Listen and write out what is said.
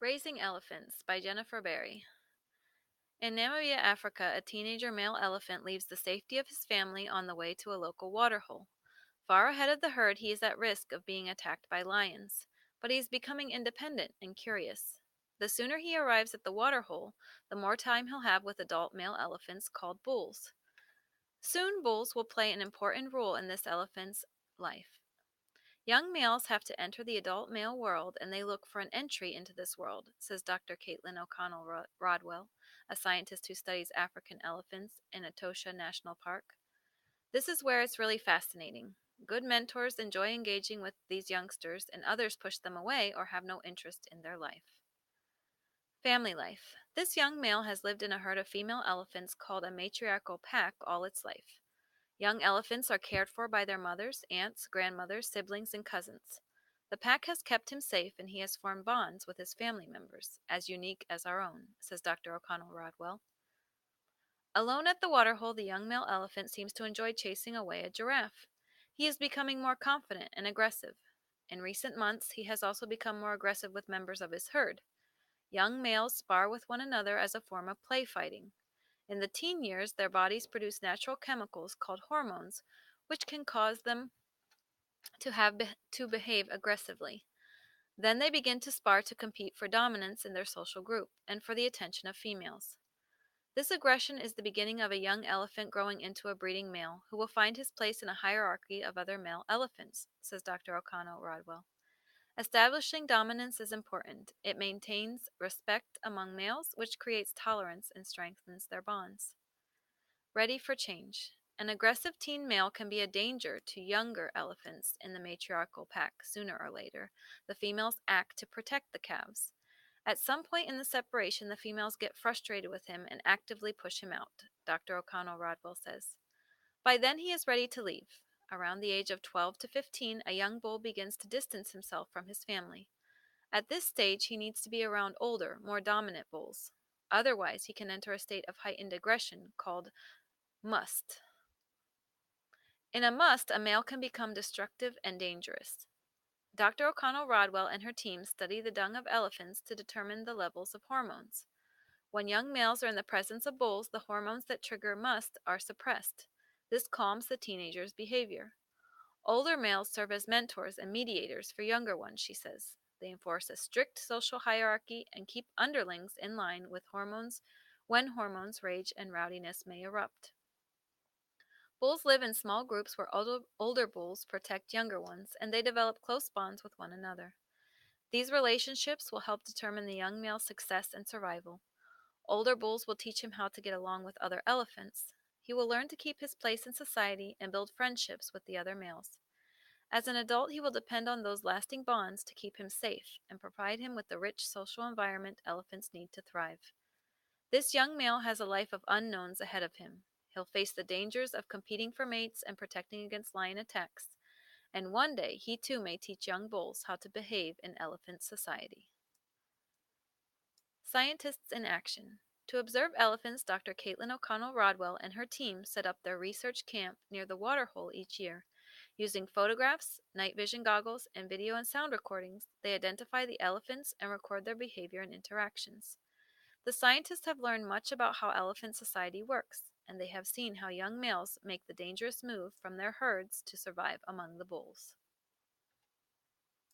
Raising Elephants by Jennifer Berry. In Namibia, Africa, a teenager male elephant leaves the safety of his family on the way to a local waterhole. Far ahead of the herd, he is at risk of being attacked by lions, but he is becoming independent and curious. The sooner he arrives at the waterhole, the more time he'll have with adult male elephants called bulls. Soon, bulls will play an important role in this elephant's life. Young males have to enter the adult male world, and they look for an entry into this world, says Dr. Caitlin O'Connell Rodwell, a scientist who studies African elephants in Etosha National Park. This is where it's really fascinating. Good mentors enjoy engaging with these youngsters, and others push them away or have no interest in their life. Family life. This young male has lived in a herd of female elephants called a matriarchal pack all its life. Young elephants are cared for by their mothers, aunts, grandmothers, siblings, and cousins. The pack has kept him safe, and he has formed bonds with his family members, as unique as our own, says Dr. O'Connell Rodwell. Alone at the waterhole, the young male elephant seems to enjoy chasing away a giraffe. He is becoming more confident and aggressive. In recent months, he has also become more aggressive with members of his herd. Young males spar with one another as a form of play fighting. In the teen years, their bodies produce natural chemicals called hormones, which can cause them to behave aggressively. Then they begin to spar to compete for dominance in their social group and for the attention of females. This aggression is the beginning of a young elephant growing into a breeding male who will find his place in a hierarchy of other male elephants, says Dr. O'Connell Rodwell. Establishing dominance is important. It maintains respect among males, which creates tolerance and strengthens their bonds. Ready for change. An aggressive teen male can be a danger to younger elephants in the matriarchal pack. Sooner or later, the females act to protect the calves. At some point in the separation, the females get frustrated with him and actively push him out, Dr. O'Connell Rodwell says. By then, he is ready to leave. Around the age of 12 to 15, a young bull begins to distance himself from his family. At this stage, he needs to be around older, more dominant bulls. Otherwise, he can enter a state of heightened aggression called must. In a must, a male can become destructive and dangerous. Dr. O'Connell Rodwell and her team study the dung of elephants to determine the levels of hormones. When young males are in the presence of bulls, the hormones that trigger must are suppressed. This calms the teenager's behavior. Older males serve as mentors and mediators for younger ones, she says. They enforce a strict social hierarchy and keep underlings in line with hormones when hormones, rage, and rowdiness may erupt. Bulls live in small groups where older bulls protect younger ones, and they develop close bonds with one another. These relationships will help determine the young male's success and survival. Older bulls will teach him how to get along with other elephants. He will learn to keep his place in society and build friendships with the other males. As an adult, he will depend on those lasting bonds to keep him safe and provide him with the rich social environment elephants need to thrive. This young male has a life of unknowns ahead of him. He'll face the dangers of competing for mates and protecting against lion attacks. And one day, he too may teach young bulls how to behave in elephant society. Scientists in action. To observe elephants, Dr. Caitlin O'Connell Rodwell and her team set up their research camp near the waterhole each year. Using photographs, night vision goggles, and video and sound recordings, they identify the elephants and record their behavior and interactions. The scientists have learned much about how elephant society works, and they have seen how young males make the dangerous move from their herds to survive among the bulls.